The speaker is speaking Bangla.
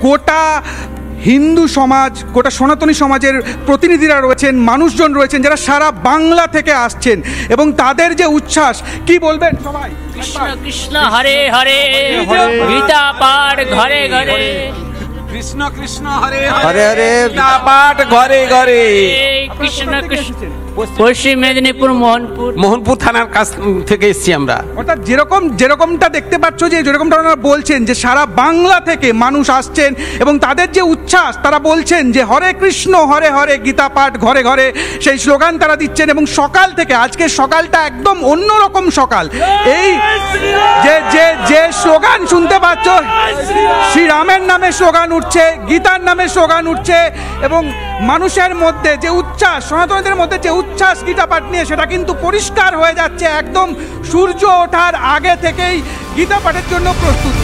গোটা হিন্দু সমাজ, গোটা সনাতনী সমাজের প্রতিনিধিরা রয়েছেন, মানুষজন রয়েছেন যারা সারা বাংলা থেকে আসছেন, এবং তাদের যে উচ্ছ্বাস, কি বলবেন সবাই? কৃষ্ণ কৃষ্ণ হরে হরে, গীতা পাঠ ঘরে ঘরে, কৃষ্ণ কৃষ্ণ হরে হরে হরে, গীতা পাঠ ঘরে ঘরে। কৃষ্ণ কৃষ্ণ। পশ্চিম মেদিনীপুর, মোহনপুর থানার কাছ থেকে এসেছি আমরা। অর্থাৎ যেরকমটা দেখতে পাচ্ছ, যে যেরকমটা ওনারা বলছেন যে সারা বাংলা থেকে মানুষ আসছেন এবং তাদের যে উচ্ছ্বাস, তারা বলছেন যে হরে কৃষ্ণ হরে হরে, গীতা পাঠ ঘরে ঘরে, সেই স্লোগান তারা দিচ্ছেন। এবং সকাল থেকে, আজকে সকালটা একদম অন্যরকম সকাল। এই যে স্লোগান শুনতে পাচ্ছ, শ্রীরামের নামে স্লোগান উঠছে, গীতার নামে স্লোগান উঠছে, এবং মানুষের মধ্যে যে উচ্ছ্বাস, সনাতনীদের মধ্যে যে উচ্ছ্বাস গীতা পাঠ নিয়ে, সেটা কিন্তু পরিষ্কার হয়ে যাচ্ছে। একদম সূর্য ওঠার আগে থেকেই গীতা পাঠের জন্য প্রস্তুত।